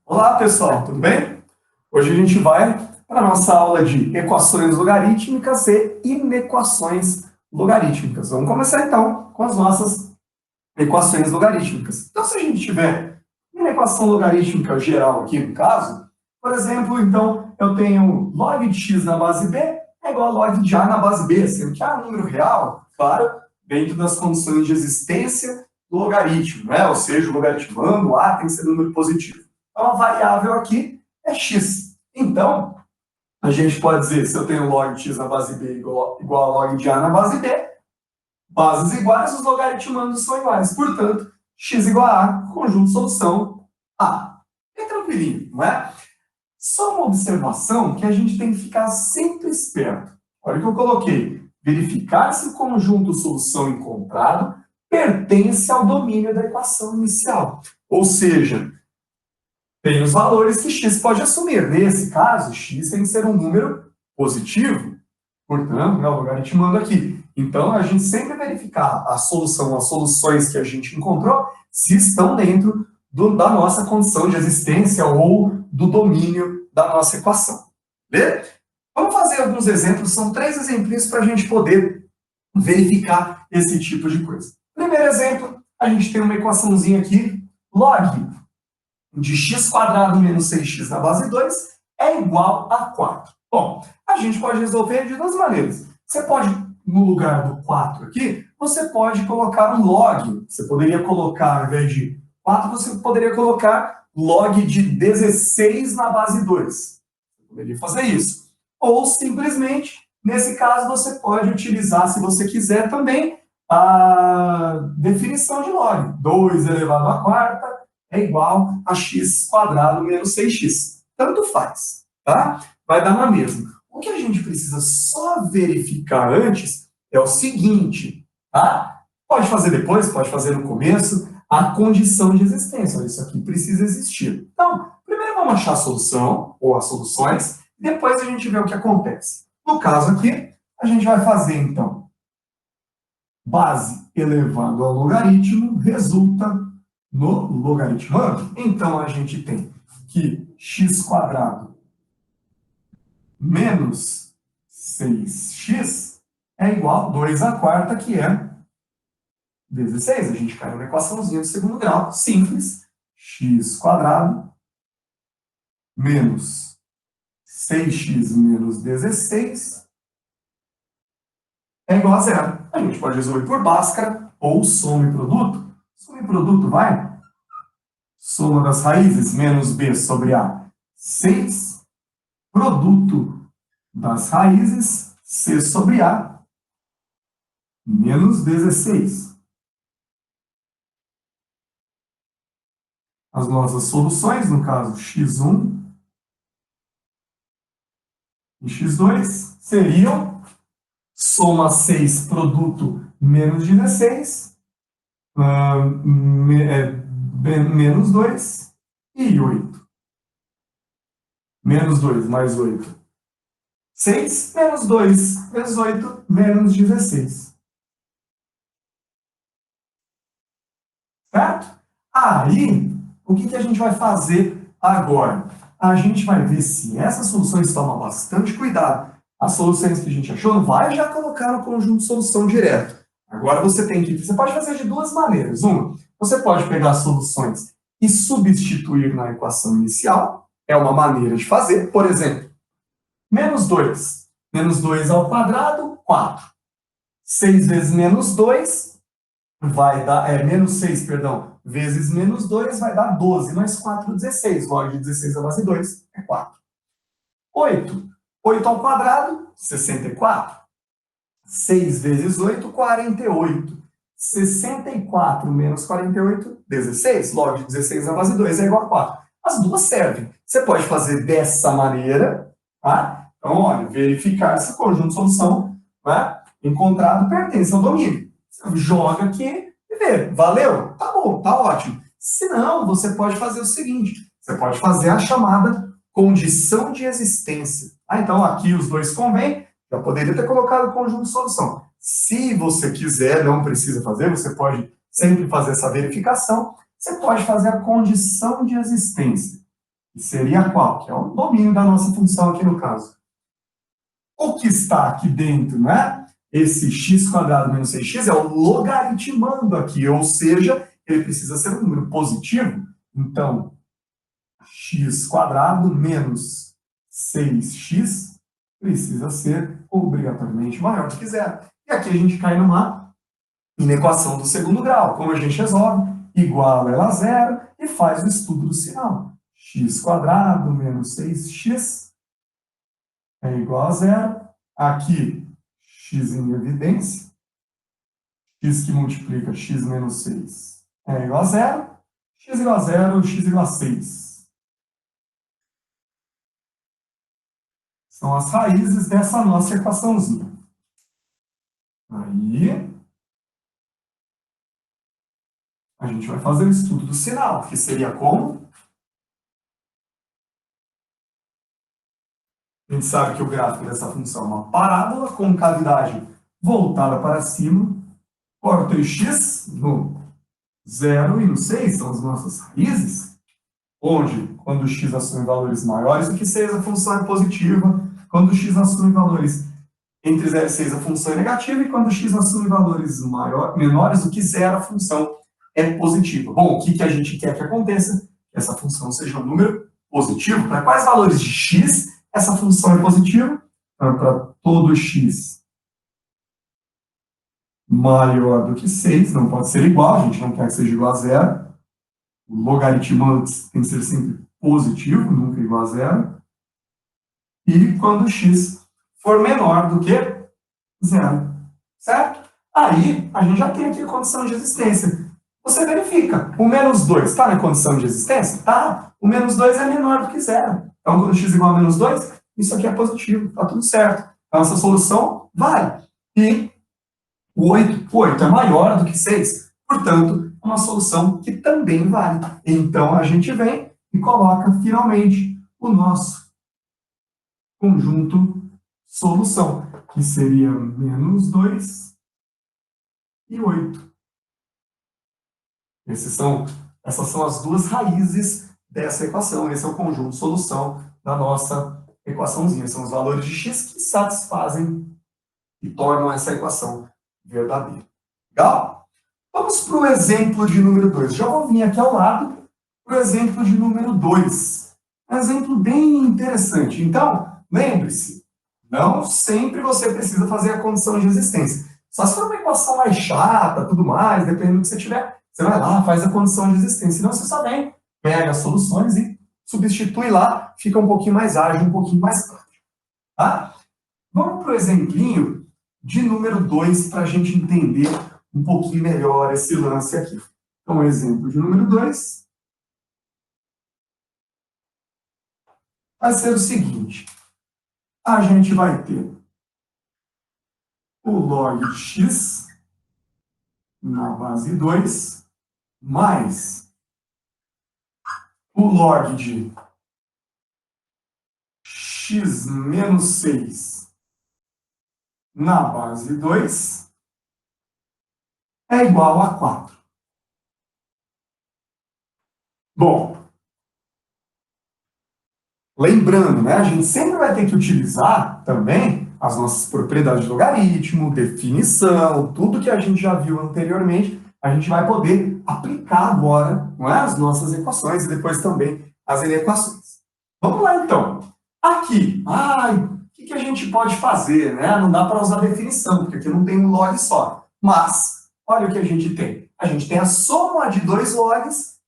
Olá, pessoal, tudo bem? Hoje a gente vai para a nossa aula de equações logarítmicas e inequações logarítmicas. Vamos começar então com as nossas equações logarítmicas. Então, se a gente tiver uma equação logarítmica geral aqui no caso, por exemplo, então eu tenho log de x na base b é igual a log de a na base b, sendo que a é um número real, claro, dentro das condições de existência do logaritmo, né? Ou seja, o logaritmando a tem que ser número positivo. Então, a variável aqui é x. Então, a gente pode dizer, se eu tenho log de x na base b igual a log de a na base b, bases iguais, os logaritmandos são iguais. Portanto, x igual a A, conjunto solução A. É tranquilinho, não é? Só uma observação que a gente tem que ficar sempre esperto. Olha o que eu coloquei. Verificar se o conjunto solução encontrado pertence ao domínio da equação inicial. Ou seja, tem os valores que x pode assumir. Nesse caso, x tem que ser um número positivo. Portanto, o logaritmando aqui. Então, a gente sempre verificar as soluções que a gente encontrou, se estão dentro da nossa condição de existência ou do domínio da nossa equação. Beleza? Vamos fazer alguns exemplos, são 3 exemplos para a gente poder verificar esse tipo de coisa. Primeiro exemplo, a gente tem uma equaçãozinha aqui, log de x² menos 6x na base 2 é igual a 4. Bom, a gente pode resolver de duas maneiras. Você pode, no lugar do 4 aqui, você pode colocar um log. Você poderia colocar, ao invés de 4, você poderia colocar log de 16 na base 2. Você poderia fazer isso. Ou, simplesmente, nesse caso, você pode utilizar, se você quiser também, a definição de log. 2 elevado à quarta é igual a x² menos 6x. Tanto faz, tá? Vai dar na mesma. O que a gente precisa só verificar antes é o seguinte, tá? Pode fazer depois, pode fazer no começo, a condição de existência. Olha, isso aqui precisa existir. Então, primeiro vamos achar a solução, ou as soluções, depois a gente vê o que acontece. No caso aqui, a gente vai fazer, então, base elevado ao logaritmo resulta no logaritmando. Então, a gente tem que x² menos 6x é igual a 2 à quarta, que é 16. A gente caiu na equaçãozinha do segundo grau, simples. x² menos 6x menos 16 é igual a zero. A gente pode resolver por Bhaskara ou soma e produto. Soma e produto vai. Soma das raízes, menos b sobre a, 6. Produto das raízes, c sobre a, menos 16. As nossas soluções, no caso, x1 e x2, seriam soma 6, produto, menos 16, menos 2 e 8. Menos 2 mais 8. 6 menos 2 vezes 8, menos 16. Certo? Aí, o que a gente vai fazer agora? A gente vai ver se essas soluções tomam bastante cuidado. As soluções que a gente achou, não vai já colocar no conjunto de solução direto. Agora você tem que... Você pode fazer de duas maneiras. Uma, você pode pegar as soluções e substituir na equação inicial. É uma maneira de fazer. Por exemplo, menos 2. Menos 2 ao quadrado, 4. 6 vezes menos 2 vai dar... menos 6, perdão. Vezes menos 2 vai dar 12. Mais 4, 16. Log de 16 a base 2 é 4. 8. 8 ao quadrado, 64. 6 vezes 8, 48. 64 menos 48, 16. Log de 16 a base 2 é igual a 4. As duas servem. Você pode fazer dessa maneira, tá? Então, olha, verificar se o conjunto de solução, né, encontrado pertence ao domínio. Você joga aqui e vê. Valeu? Tá bom, tá ótimo. Se não, você pode fazer o seguinte. Você pode fazer a chamada condição de existência. Então, aqui os dois convêm. Já poderia ter colocado o conjunto de solução. Se você quiser, não precisa fazer, você pode sempre fazer essa verificação. Você pode fazer a condição de existência. que seria qual? Que é o domínio da nossa função aqui no caso. O que está aqui dentro, né? Esse x quadrado menos 6x é o logaritmando aqui, ou seja, ele precisa ser um número positivo. Então, x quadrado menos 6x precisa ser obrigatoriamente maior do que zero. E aqui a gente cai numa inequação do segundo grau. Como a gente resolve? Igual ela a zero e faz o estudo do sinal. X quadrado menos 6x é igual a zero. Aqui, x em evidência. X que multiplica x menos 6 é igual a zero. X igual a zero, x igual a 6. São as raízes dessa nossa equaçãozinha. Aí, a gente vai fazer o estudo do sinal, que seria como? A gente sabe que o gráfico dessa função é uma parábola com cavidade voltada para cima. Corta o x no 0 e no 6 são as nossas raízes, onde, quando o x assume valores maiores do que 6, a função é positiva. Quando o x assume valores entre 0 e 6, a função é negativa. E quando o x assume valores menores do que 0, a função é positiva. Bom, o que a gente quer que aconteça? Que essa função seja um número positivo. Para quais valores de x essa função é positiva? Para todo x maior do que 6, não pode ser igual, a gente não quer que seja igual a zero. O logaritmo tem que ser sempre positivo, nunca igual a zero. E quando x for menor do que zero. Certo? Aí, a gente já tem aqui a condição de existência. Você verifica, o menos 2 está na condição de existência? Tá. O menos 2 é menor do que zero. Então, quando x igual a menos 2, isso aqui é positivo, está tudo certo. Então, essa solução vale. E o 8 é maior do que 6. Portanto, é uma solução que também vale. Então, a gente vem e coloca, finalmente, o nosso conjunto solução, que seria menos 2 e 8. Essas são as duas raízes dessa equação. Esse é o conjunto solução da nossa equaçãozinha. São os valores de x que satisfazem e tornam essa equação verdadeira. Legal? Vamos para o exemplo de número 2. Já vou vir aqui ao lado para o exemplo de número 2. Um exemplo bem interessante. Então, lembre-se, não sempre você precisa fazer a condição de existência. Só se for uma equação mais chata, tudo mais, dependendo do que você tiver, você vai lá, faz a condição de existência. Senão você só vem, pega as soluções e substitui lá, fica um pouquinho mais ágil, um pouquinho mais prático. Tá? Vamos para o exemplinho de número 2 para a gente entender um pouquinho melhor esse lance aqui. Então, o exemplo de número 2 vai ser o seguinte. A gente vai ter o log de x na base 2 mais o log de x menos 6 na base 2 é igual a 4. Bom, lembrando, né, a gente sempre vai ter que utilizar também as nossas propriedades de logaritmo, definição, tudo que a gente já viu anteriormente, a gente vai poder aplicar agora, não é, as nossas equações e depois também as inequações. Vamos lá, então. Aqui, o que a gente pode fazer, né? Não dá para usar definição, porque aqui não tem um log só. Mas, olha o que a gente tem. A gente tem a soma de dois logs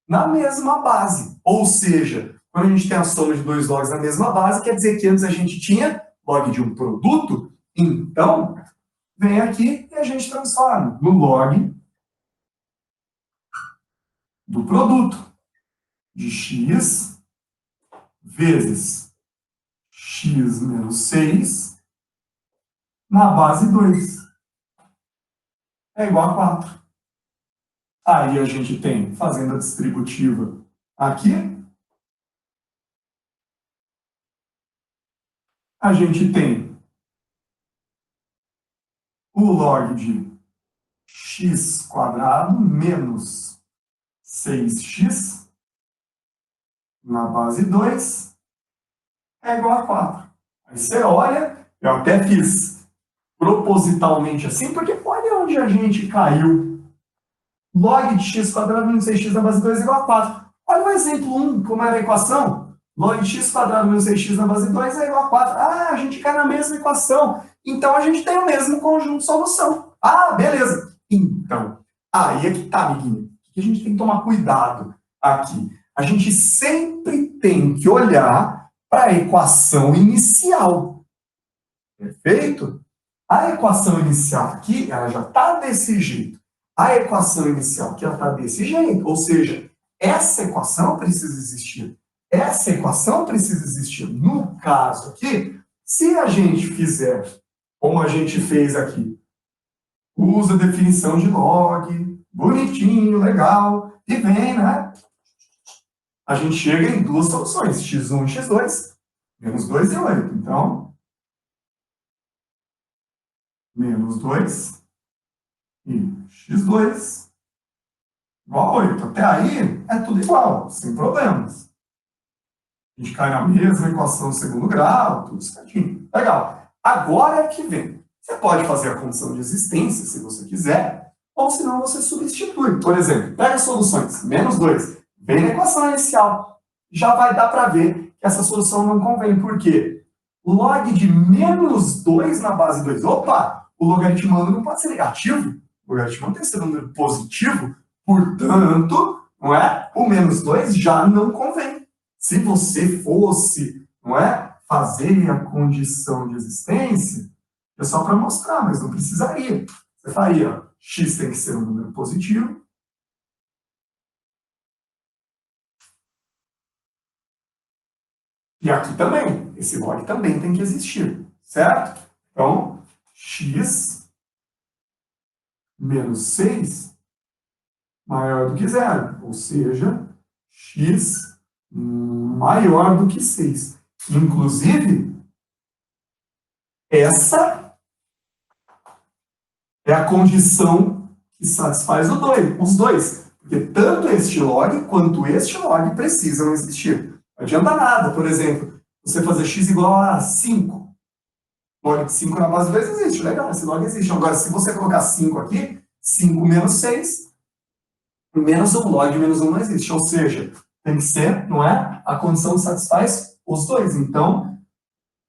na mesma base. Ou seja, quando a gente tem a soma de dois logs na mesma base, quer dizer que antes a gente tinha log de um produto. Então, vem aqui e a gente transforma no log do produto de x vezes x menos 6 na base 2. É igual a 4. Aí a gente tem, fazendo a distributiva aqui, a gente tem o log de x quadrado menos 6x na base 2 é igual a 4. Aí você olha, eu até fiz propositalmente assim, porque olha onde a gente caiu. Log de x quadrado menos 6x na base 2 é igual a 4. Olha o exemplo 1, como era a equação. Log de x quadrado menos 6x na base 2 é igual a 4. Ah, a gente cai na mesma equação. Então, a gente tem o mesmo conjunto de solução. Ah, beleza. Então, aí é que tá, amiguinho. O que a gente tem que tomar cuidado aqui? A gente sempre tem que olhar para a equação inicial. Perfeito? A equação inicial aqui, ela já está desse jeito. A equação inicial aqui, ela está desse jeito. Ou seja, essa equação precisa existir. Essa equação precisa existir. No caso aqui, se a gente fizer como a gente fez aqui, usa a definição de log, bonitinho, legal, e vem, né? A gente chega em duas soluções, x1 e x2, menos 2 e 8. Então, menos 2 e x2 igual a 8. Até aí, é tudo igual, sem problemas. A gente cai na mesma equação de segundo grau, tudo certinho. Legal. Agora é que vem. Você pode fazer a condição de existência, se você quiser, ou se não, você substitui. Por exemplo, pega as soluções, menos 2, vem na equação inicial. Já vai dar para ver que essa solução não convém. Por quê? O log de menos 2 na base 2. Opa! O logaritmando não pode ser negativo. O logaritmando tem que ser um número positivo. Portanto, não é? O menos 2 já não convém. Se você fosse, não é, fazer a condição de existência, é só para mostrar, mas não precisaria. Você faria, ó, x tem que ser um número positivo. E aqui também, esse log também tem que existir, certo? Então, x menos 6 maior do que zero, ou seja, x maior do que 6. Inclusive, essa é a condição que satisfaz os dois. Porque tanto este log quanto este log precisam existir. Não adianta nada, por exemplo, você fazer x igual a 5. Log de 5 na base 2 existe, legal, esse log existe. Agora, se você colocar 5 aqui, 5 menos 6, menos 1, log de menos 1 não existe. Ou seja, tem que ser, não é? A condição que satisfaz os dois. Então,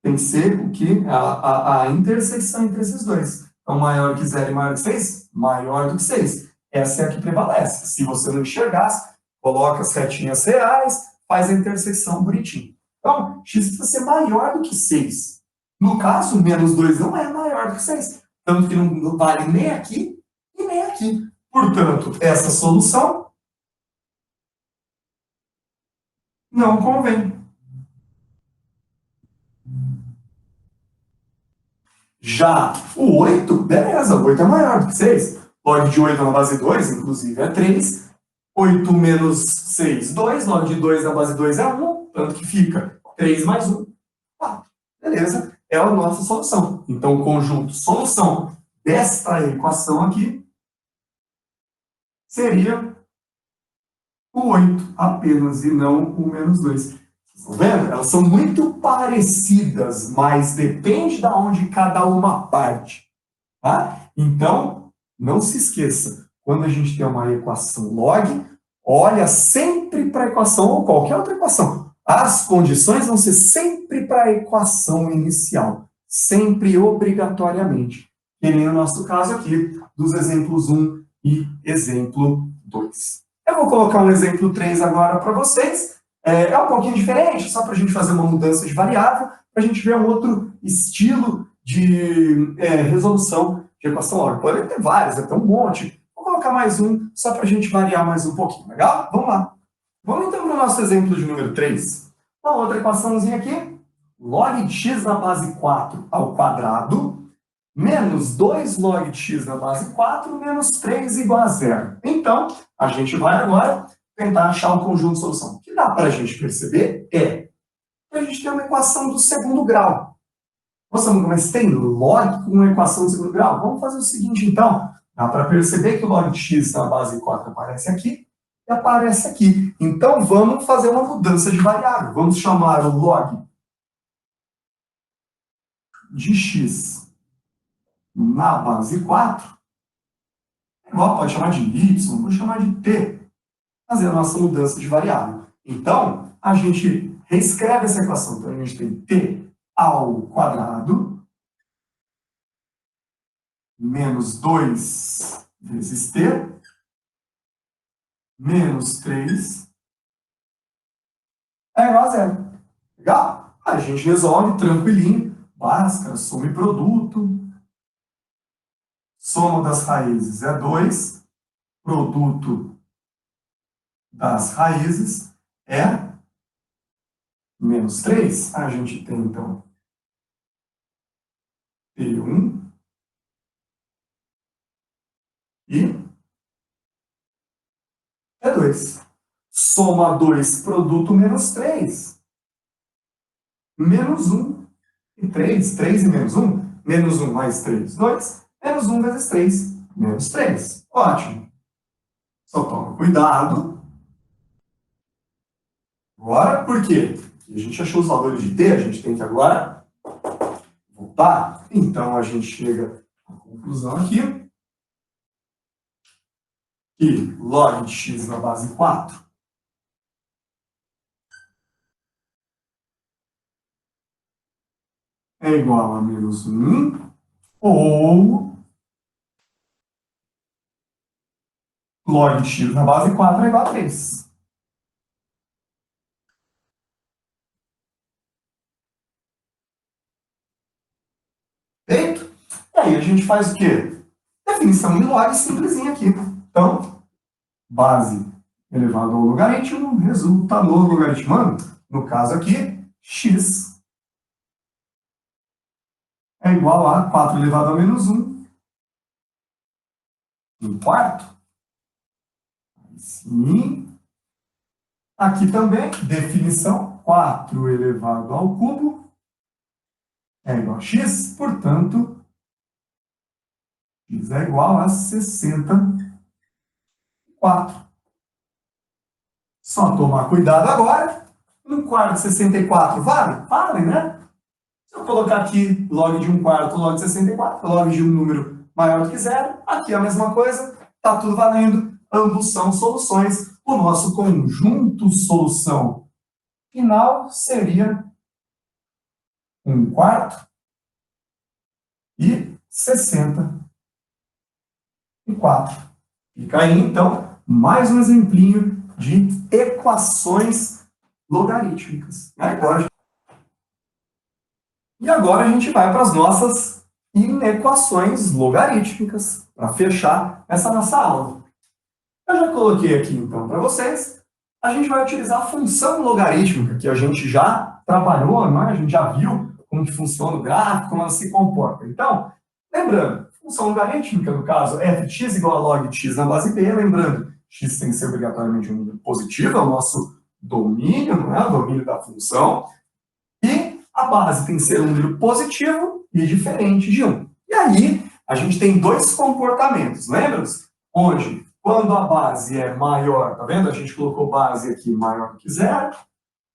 tem que ser o que? A intersecção entre esses dois. Então, maior que 0 e maior que 6? Maior do que 6. Essa é a que prevalece. Se você não enxergasse, coloca as retinhas reais, faz a intersecção bonitinho. Então, x precisa ser maior do que 6. No caso, menos 2 não é maior do que 6. Tanto que não vale nem aqui e nem aqui. Portanto, essa solução não convém. Já o 8, beleza, o 8 é maior do que 6. Log de 8 na base 2, inclusive, é 3. 8 menos 6, 2. Log de 2 na base 2 é 1. Tanto que fica 3 mais 1, 4. Beleza, é a nossa solução. Então, o conjunto solução desta equação aqui seria o 8 apenas, e não o menos 2. Estão vendo? Elas são muito parecidas, mas depende de onde cada uma parte. Tá? Então, não se esqueça, quando a gente tem uma equação log, olha sempre para a equação ou qualquer outra equação. As condições vão ser sempre para a equação inicial, sempre obrigatoriamente. Que nem no nosso caso aqui, dos exemplos 1 e exemplo 2. Eu vou colocar um exemplo 3 agora para vocês. É um pouquinho diferente, só para a gente fazer uma mudança de variável, para a gente ver um outro estilo de resolução de equação log. Pode ter vários, até um monte. Vou colocar mais um, só para a gente variar mais um pouquinho, legal? Vamos lá. Vamos então para o nosso exemplo de número 3. Uma outra equaçãozinha aqui. Log de x na base 4 ao quadrado menos 2 log de x na base 4 menos 3 igual a 0. Então, a gente vai agora tentar achar um conjunto de solução. O que dá para a gente perceber é que a gente tem uma equação do segundo grau. Nossa, mas tem log com uma equação do segundo grau? Vamos fazer o seguinte, então. Dá para perceber que o log de x na base 4 aparece aqui, e que aparece aqui. Então, vamos fazer uma mudança de variável. Vamos chamar o log de x na base 4. Igual, pode chamar de y, vou chamar de t. Fazer a nossa mudança de variável. Então, a gente reescreve essa equação. Então, a gente tem t ao quadrado menos 2 vezes t menos 3 é igual a zero. Legal? A gente resolve tranquilinho. Bhaskara, soma e produto. Soma das raízes é 2. Produto das raízes é menos 3. A gente tem, então, T1 e T2. Soma 2, produto menos 3. Menos 1 e 3. 3 e menos 1. Menos 1 mais 3, 2. Menos 1 vezes 3, menos 3. Ótimo. Só toma cuidado. Agora, por quê? Porque a gente achou os valores de t, a gente tem que agora voltar. Então, a gente chega à conclusão aqui que log de x na base 4 é igual a menos 1, ou log de x na base 4 é igual a 3. Feito? E aí a gente faz o quê? Definição em log simplesinha aqui. Então, base elevado ao logaritmo resulta no logaritmando. No caso aqui, x é igual a 4 elevado a menos 1, 1/4. Sim. Aqui também, definição, 4 elevado ao cubo é igual a x, portanto, x é igual a 64. Só tomar cuidado agora. 1/4 de 64 vale? Vale, né? Se eu colocar aqui log de 1/4, log de 64, log de um número maior do que zero, aqui é a mesma coisa, está tudo valendo, ambos são soluções. O nosso conjunto solução final seria 1/4 e 64. Fica aí, então, mais um exemplinho de equações logarítmicas. E agora a gente vai para as nossas inequações logarítmicas, para fechar essa nossa aula. Eu já coloquei aqui, então, para vocês, a gente vai utilizar a função logarítmica, que a gente já trabalhou, né? A gente já viu como que funciona o gráfico, como ela se comporta. Então, lembrando, função logarítmica, no caso, f de x igual a log de x na base b, lembrando, x tem que ser obrigatoriamente um número positivo, é o nosso domínio, não é? O domínio da função. E a base tem que ser um número positivo e diferente de 1. E aí, a gente tem dois comportamentos, lembra-se? Onde, quando a base é maior, tá vendo? A gente colocou base aqui maior do que 0,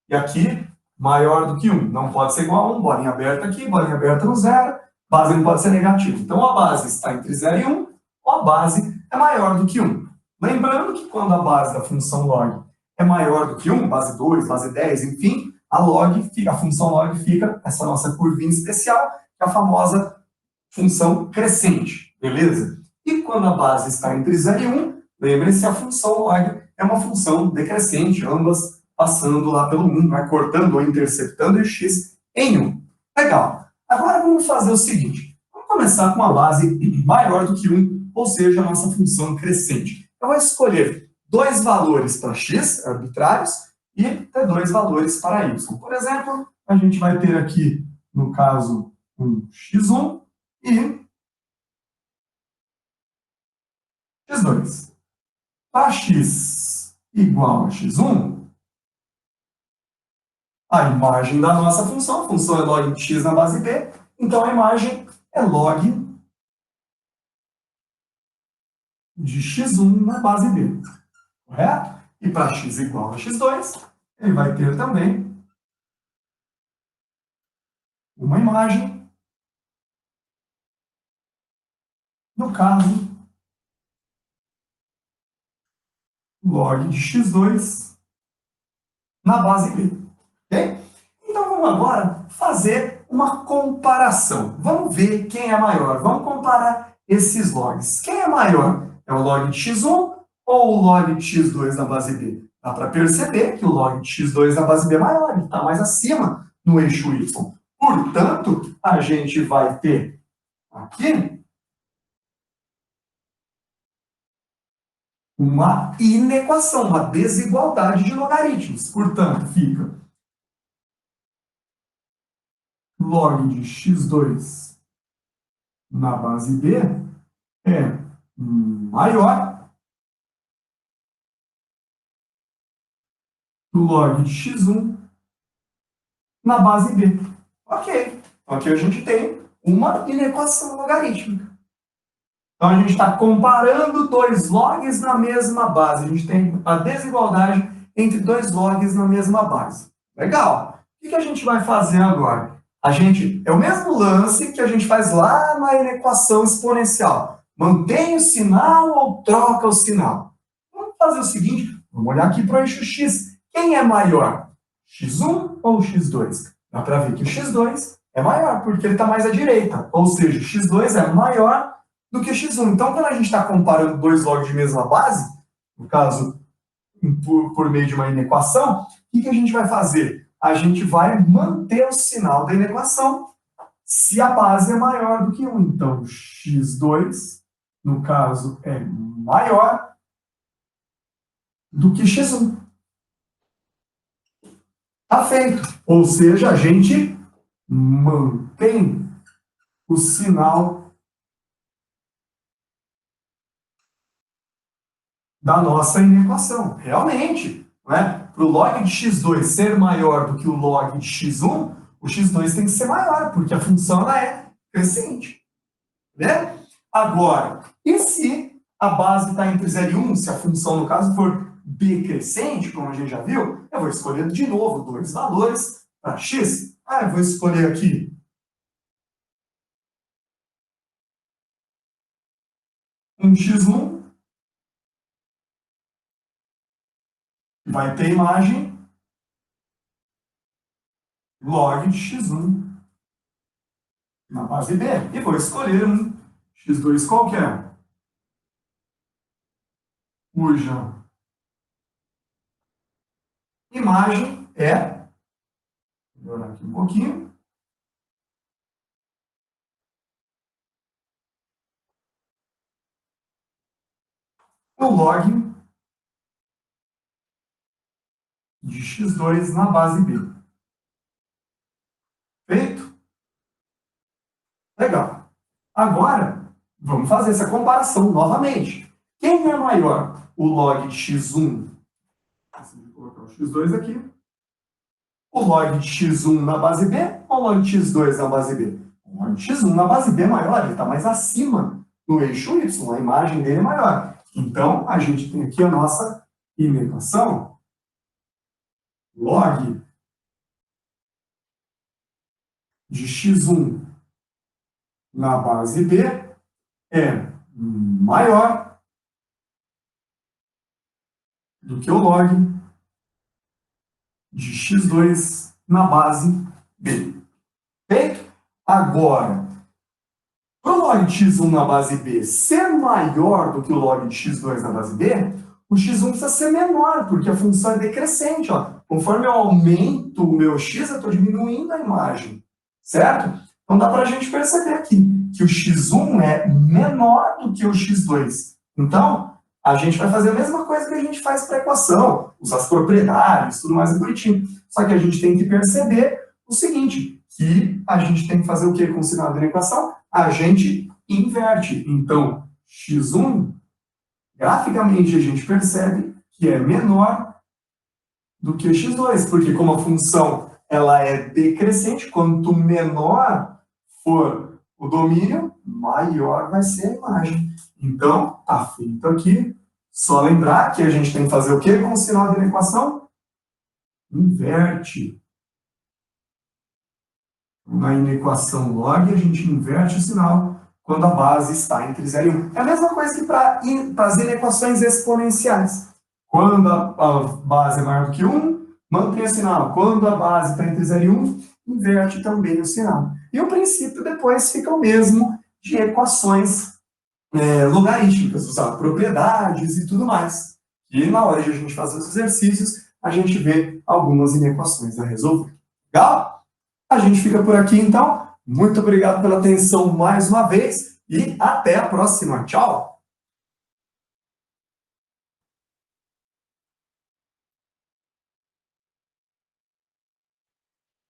e aqui maior do que 1. Não pode ser igual a 1, bolinha aberta aqui, bolinha aberta no 0, base não pode ser negativa. Então, a base está entre 0 e 1, ou a base é maior do que 1. Lembrando que quando a base da função log é maior do que 1, base 2, base 10, enfim, a função log fica essa nossa curvinha especial, que é a famosa função crescente, beleza? E quando a base está entre 0 e 1, lembre-se, a função log é uma função decrescente, ambas passando lá pelo 1, vai cortando ou interceptando o x em 1. Legal. Agora vamos fazer o seguinte, vamos começar com uma base maior do que 1, ou seja, a nossa função crescente. Eu vou escolher dois valores para x, arbitrários, e ter dois valores para y. Por exemplo, a gente vai ter aqui, no caso, um x1 e x2. Para x igual a x1, a imagem da nossa função, a função é log de x na base b, então a imagem é log de x1 na base b. Correto? E para x igual a x2, ele vai ter também uma imagem, no caso, log de x2 na base b. Ok? Então vamos agora fazer uma comparação. Vamos ver quem é maior. Vamos comparar esses logs. Quem é maior? É o log de x1 ou o log de x2 na base b? Dá para perceber que o log de x2 na base b é maior, ele está mais acima no eixo y. Portanto, a gente vai ter aqui uma inequação, uma desigualdade de logaritmos. Portanto, fica log de x2 na base b é maior que o log de x1 na base b. Ok. Então aqui a gente tem uma inequação logarítmica. Então a gente está comparando dois logs na mesma base. A gente tem a desigualdade entre dois logs na mesma base. Legal. O que a gente vai fazer agora? É o mesmo lance que a gente faz lá na inequação exponencial. Mantém o sinal ou troca o sinal? Vamos fazer o seguinte, vamos olhar aqui para o eixo x. Quem é maior? x1 ou x2? Dá para ver que o x2 é maior, porque ele está mais à direita. Ou seja, x2 é maior do que x1. Então, quando a gente está comparando dois logs de mesma base, no caso, por meio de uma inequação, o que a gente vai fazer? A gente vai manter o sinal da inequação se a base é maior do que 1. Então, x2, no caso, é maior do que x1. Está feito. Ou seja, a gente mantém o sinal da nossa inequação. Realmente, né? Para o log de x2 ser maior do que o log de x1, o x2 tem que ser maior, porque a função ela é crescente. Né? Agora, e se a base está entre 0 e 1, se a função, no caso, for decrescente, como a gente já viu, eu vou escolher de novo dois valores para x. Eu vou escolher aqui um x1, que vai ter imagem log de x1 na base b. E vou escolher um x2 qualquer, cuja imagem é, vou melhorar aqui um pouquinho, o log de x2 na base b. Feito? Legal. Agora, vamos fazer essa comparação novamente. Quem é maior? O log de x1, vou colocar o x2 aqui, o log de x1 na base b ou o log de x2 na base b? O log de x1 na base b é maior, ele está mais acima no eixo y, a imagem dele é maior. Então, a gente tem aqui a nossa inequação. Log de x1 na base b é maior do que o log de x2 na base b. Feito? Agora, para o log de x1 na base b ser maior do que o log de x2 na base b, o x1 precisa ser menor, porque a função é decrescente. Ó. Conforme eu aumento o meu x, eu estou diminuindo a imagem. Certo? Então dá para a gente perceber aqui que o x1 é menor do que o x2. Então, a gente vai fazer a mesma coisa que a gente faz para a equação, usar as propriedades, tudo mais bonitinho. Só que a gente tem que perceber o seguinte, que a gente tem que fazer o que com o sinal da equação? A gente inverte. Então, x1, graficamente, a gente percebe que é menor do que x2, porque como a função ela é decrescente, quanto menor for o domínio, maior vai ser a imagem. Então, está feito aqui Só lembrar que a gente tem que fazer o quê com o sinal da inequação? Inverte. Na inequação log, a gente inverte o sinal quando a base está entre 0 e 1. É a mesma coisa que para as inequações exponenciais. Quando a base é maior do que 1, mantém o sinal. Quando a base está entre 0 e 1, inverte também o sinal. E o princípio depois fica o mesmo de equações logarítmicas, usar propriedades e tudo mais. E na hora de a gente fazer os exercícios, a gente vê algumas inequações a resolver. Legal? A gente fica por aqui, então. Muito obrigado pela atenção mais uma vez e até a próxima. Tchau!